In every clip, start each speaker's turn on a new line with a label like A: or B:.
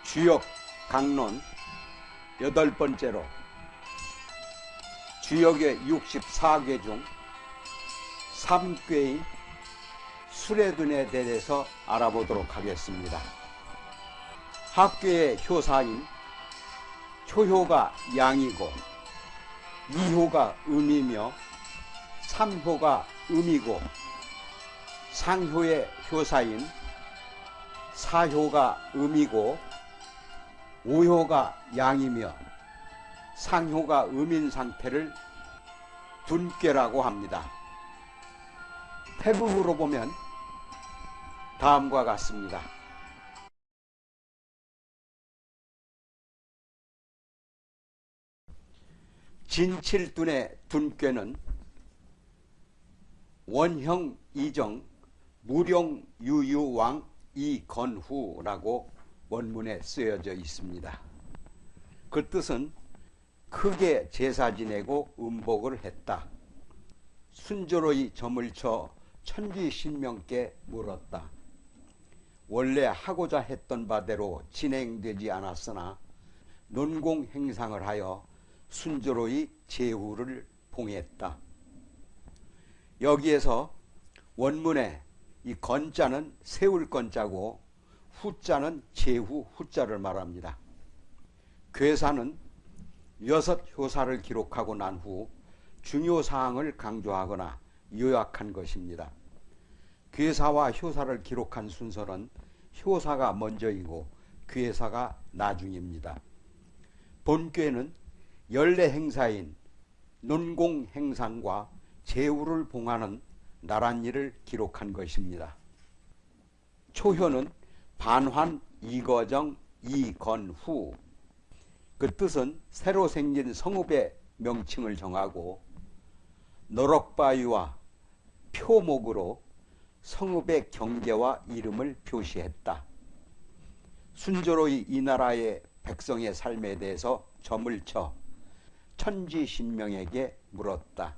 A: 주역 강론 8번째로 주역의 64궤 중 3궤인 수레둔에 대해서 알아보도록 하겠습니다. 합궤의 효사인 초효가 양이고 2효가 음이며 3효가 음이고 상효의 효사인 4효가 음이고 5효가 양이며 상효가 음인 상태를 둔궤라고 합니다. 태극으로 보면 다음과 같습니다. 진칠둔의 둔궤는 원형 이정 무룡유유왕 이건후라고 원문에 쓰여져 있습니다. 그 뜻은 크게 제사 지내고 음복을 했다. 순조로이 점을 쳐 천지신명께 물었다. 원래 하고자 했던 바대로 진행되지 않았으나 논공행상을 하여 순조로이 제후를 봉했다. 여기에서 원문에 이 건자는 세울 건자고 후자는 제후 후자를 말합니다. 궤사는 6효사를 기록하고 난 후 중요사항을 강조하거나 요약한 것입니다. 궤사와 효사를 기록한 순서는 효사가 먼저이고 궤사가 나중입니다. 본궤는 연례행사인 논공행상과 제후를 봉하는 나랏일을 기록한 것입니다. 초효는 반환 이거정 이건후, 그 뜻은 새로 생긴 성읍의 명칭을 정하고 너럭바위와 표목으로 성읍의 경계와 이름을 표시했다. 순조로이 이 나라의 백성의 삶에 대해서 점을 쳐 천지신명에게 물었다.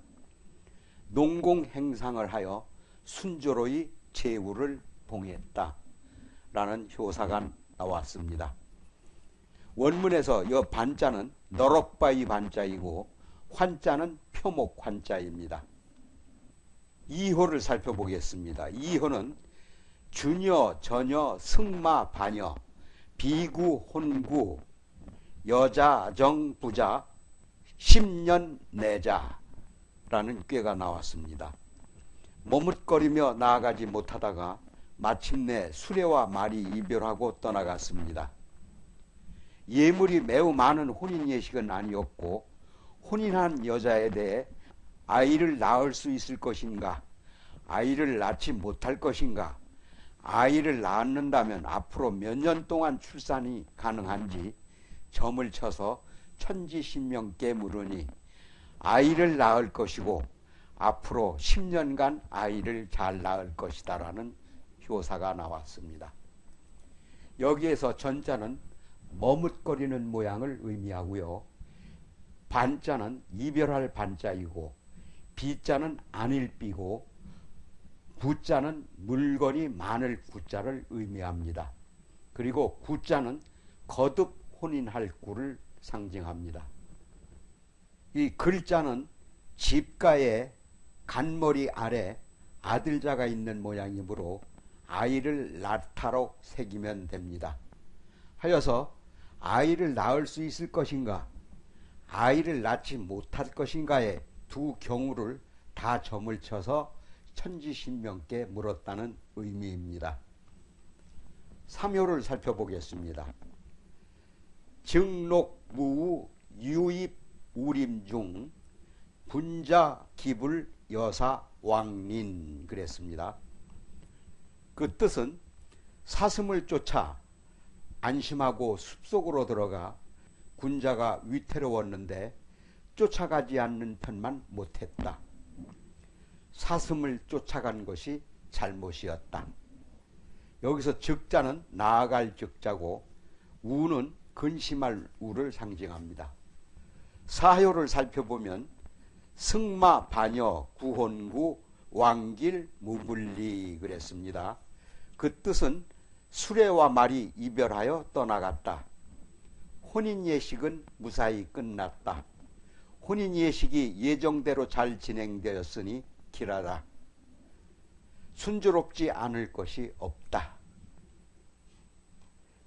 A: 농공행상을 하여 순조로이 제후를 봉했다 라는 효사가 나왔습니다. 원문에서 이 반자는 너럭바위 반자이고 환자는 표목 환자입니다. 2호를 살펴보겠습니다. 2호는 주녀, 저녀, 승마, 반여, 비구, 혼구, 여자, 정, 부자, 10년 내자라는 꾀가 나왔습니다. 머뭇거리며 나아가지 못하다가 마침내 수레와 말이 이별하고 떠나갔습니다. 예물이 매우 많은 혼인 예식은 아니었고 혼인한 여자에 대해 아이를 낳을 수 있을 것인가, 아이를 낳지 못할 것인가, 아이를 낳는다면 앞으로 몇 년 동안 출산이 가능한지 점을 쳐서 천지신명께 물으니 아이를 낳을 것이고 앞으로 10년간 아이를 잘 낳을 것이다 라는 효사가 나왔습니다. 여기에서 전자는 머뭇거리는 모양을 의미하고요. 반자는 이별할 반자이고 비자는 안일 비고 구자는 물건이 많을 구자를 의미합니다. 그리고 구자는 거듭 혼인할 구를 상징합니다. 이 글자는 집가에 간머리 아래 아들자가 있는 모양이므로 아이를 낳다로 새기면 됩니다. 하여서 아이를 낳을 수 있을 것인가, 아이를 낳지 못할 것인가의 두 경우를 다 점을 쳐서 천지신명께 물었다는 의미입니다. 3효를 살펴보겠습니다. 증록무우 유입 우림 중 분자 기불 여사 왕린 그랬습니다. 그 뜻은 사슴을 쫓아 안심하고 숲속으로 들어가 군자가 위태로웠는데 쫓아가지 않는 편만 못했다. 사슴을 쫓아간 것이 잘못이었다. 여기서 즉자는 나아갈 즉자고 우는 근심할 우를 상징합니다. 사효를 살펴보면 승마 반여 구혼구 왕길 무불리 그랬습니다. 그 뜻은 수레와 말이 이별하여 떠나갔다. 혼인 예식은 무사히 끝났다. 혼인 예식이 예정대로 잘 진행되었으니 길하다. 순조롭지 않을 것이 없다.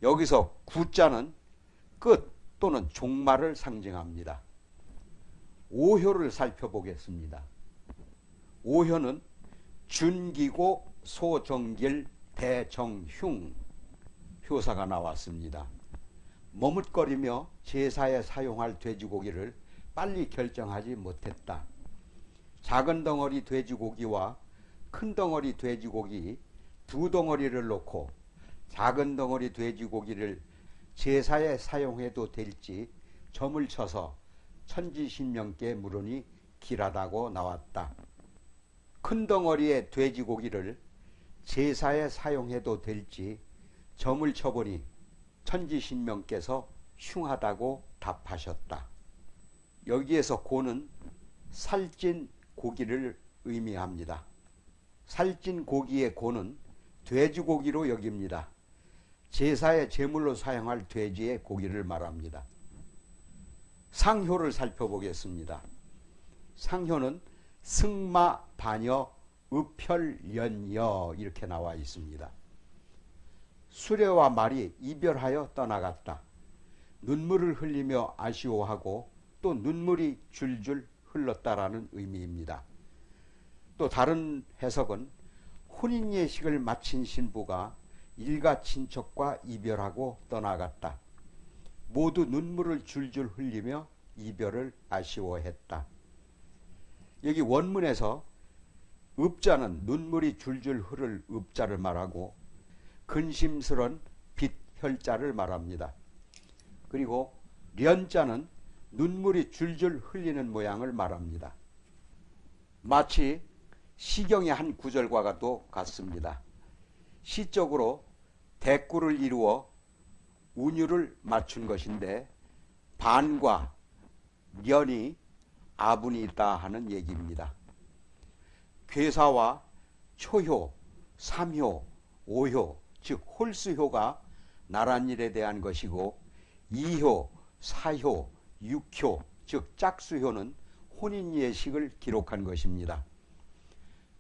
A: 여기서 구자는 끝 또는 종말을 상징합니다. 오효를 살펴보겠습니다. 오효는 준기고 소정길 대정흉 효사가 나왔습니다. 머뭇거리며 제사에 사용할 돼지고기를 빨리 결정하지 못했다. 작은 덩어리 돼지고기와 큰 덩어리 돼지고기 두 덩어리를 놓고 작은 덩어리 돼지고기를 제사에 사용해도 될지 점을 쳐서 천지신명께 물으니 길하다고 나왔다. 큰 덩어리의 돼지고기를 제사에 사용해도 될지 점을 쳐보니 천지신명께서 흉하다고 답하셨다. 여기에서 고는 살찐 고기를 의미합니다. 살찐 고기의 고는 돼지고기로 여깁니다. 제사의 제물로 사용할 돼지의 고기를 말합니다. 상효를 살펴보겠습니다. 상효는 승마 반여 읍혈연여 이렇게 나와 있습니다. 수레와 말이 이별하여 떠나갔다. 눈물을 흘리며 아쉬워하고 또 눈물이 줄줄 흘렀다라는 의미입니다. 또 다른 해석은 혼인 예식을 마친 신부가 일가 친척과 이별하고 떠나갔다. 모두 눈물을 줄줄 흘리며 이별을 아쉬워했다. 여기 원문에서 읍자는 눈물이 줄줄 흐를 읍자를 말하고 근심스런 빛혈자를 말합니다. 그리고 련자는 눈물이 줄줄 흘리는 모양을 말합니다. 마치 시경의 한 구절과도 같습니다. 시적으로 대꾸를 이루어 운율을 맞춘 것인데 반과 련이 아분이 있다 하는 얘기입니다. 괴사와 초효, 삼효, 오효 즉 홀수효가 나랏일에 대한 것이고 이효, 사효, 육효 즉 짝수효는 혼인 예식을 기록한 것입니다.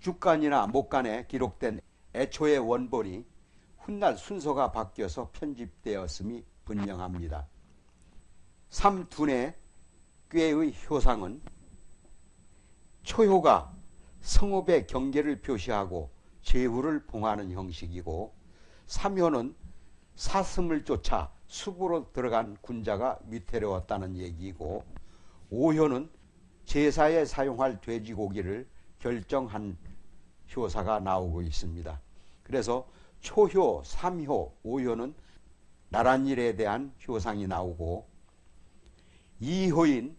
A: 주간이나 목간에 기록된 애초의 원본이 훗날 순서가 바뀌어서 편집되었음이 분명합니다. 삼둔의 꾀의 효상은 초효가 성읍의 경계를 표시하고 제후를 봉하는 형식이고 삼효는 사슴을 쫓아 숲으로 들어간 군자가 위태로웠다는 얘기이고 오효는 제사에 사용할 돼지고기를 결정한 효사가 나오고 있습니다. 그래서 초효, 삼효, 오효는 나랏일에 대한 효상이 나오고 이효인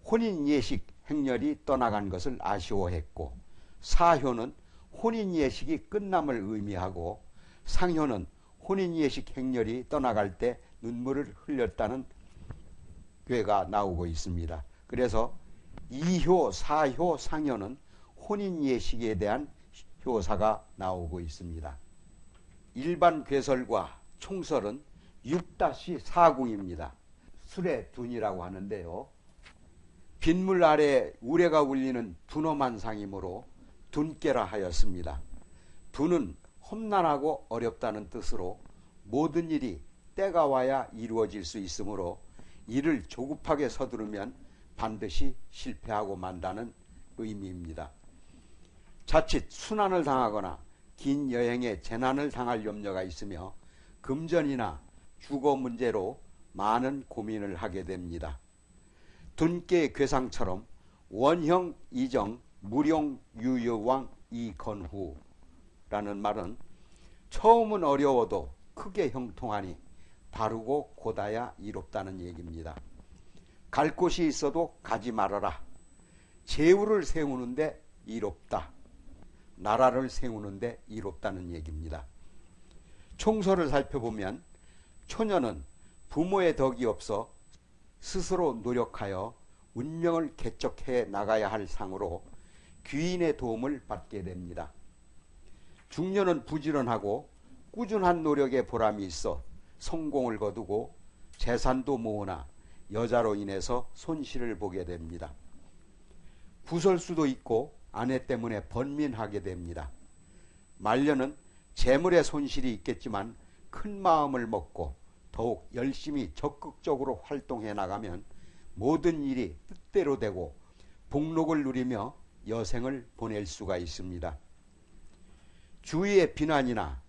A: 혼인 예식 행렬이 떠나간 것을 아쉬워했고 사효는 혼인 예식이 끝남을 의미하고 상효는 혼인 예식 행렬이 떠나갈 때 눈물을 흘렸다는 궤가 나오고 있습니다. 그래서 이효, 사효, 상효는 혼인 예식에 대한 효사가 나오고 있습니다. 일반 괴설과 총설은 6-4궁입니다. 술의 둔이라고 하는데요. 빗물 아래 우레가 울리는 둔엄한 상이므로 둔께라 하였습니다. 둔은 험난하고 어렵다는 뜻으로 모든 일이 때가 와야 이루어질 수 있으므로 이를 조급하게 서두르면 반드시 실패하고 만다는 의미입니다. 자칫 순환을 당하거나 긴 여행에 재난을 당할 염려가 있으며 금전이나 주거 문제로 많은 고민을 하게 됩니다. 둔께 괴상처럼 원형 이정 무룡 유여왕 이건후라는 말은 처음은 어려워도 크게 형통하니 바르고 곧아야 이롭다는 얘기입니다. 갈 곳이 있어도 가지 말아라. 제후를 세우는데 이롭다. 나라를 세우는데 이롭다는 얘기입니다. 총서를 살펴보면 초년은 부모의 덕이 없어 스스로 노력하여 운명을 개척해 나가야 할 상으로 귀인의 도움을 받게 됩니다. 중년은 부지런하고 꾸준한 노력에 보람이 있어 성공을 거두고 재산도 모으나 여자로 인해서 손실을 보게 됩니다. 구설수도 있고 아내 때문에 번민하게 됩니다. 말년은 재물의 손실이 있겠지만 큰 마음을 먹고 더욱 열심히 적극적으로 활동해 나가면 모든 일이 뜻대로 되고 복록을 누리며 여생을 보낼 수가 있습니다. 주위의 비난이나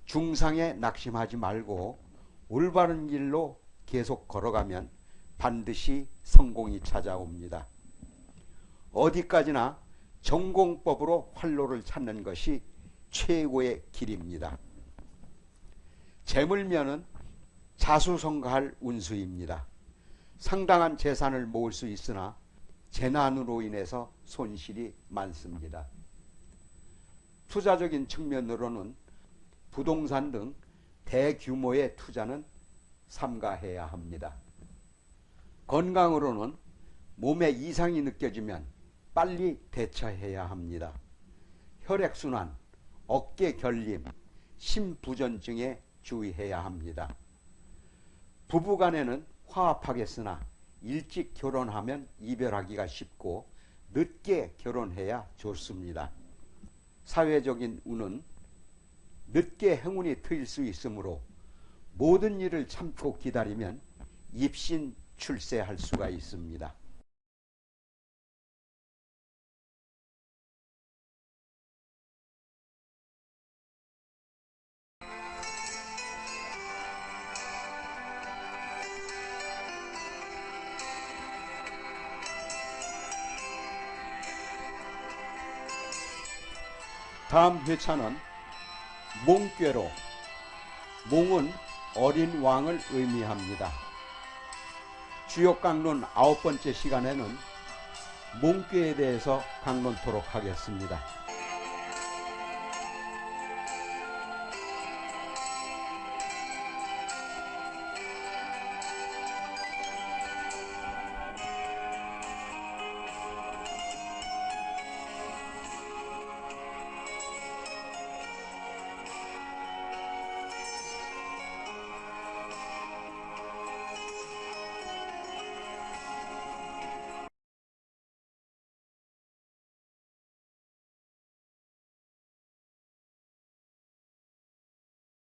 A: 중상에 낙심하지 말고 올바른 길로 계속 걸어가면 반드시 성공이 찾아옵니다. 어디까지나 전공법으로 활로를 찾는 것이 최고의 길입니다. 재물면은 자수성가할 운수입니다. 상당한 재산을 모을 수 있으나 재난으로 인해서 손실이 많습니다. 투자적인 측면으로는 부동산 등 대규모의 투자는 삼가해야 합니다. 건강으로는 몸에 이상이 느껴지면 빨리 대처해야 합니다. 혈액순환, 어깨 결림, 심부전증에 주의해야 합니다. 부부간에는 화합하겠으나 일찍 결혼하면 이별하기가 쉽고 늦게 결혼해야 좋습니다. 사회적인 운은 늦게 행운이 트일 수 있으므로 모든 일을 참고 기다리면 입신 출세할 수가 있습니다. 다음 회차는 몽꾀로, 몽은 어린 왕을 의미합니다. 주요 강론 9번째 시간에는 몽꾀에 대해서 강론토록 하겠습니다.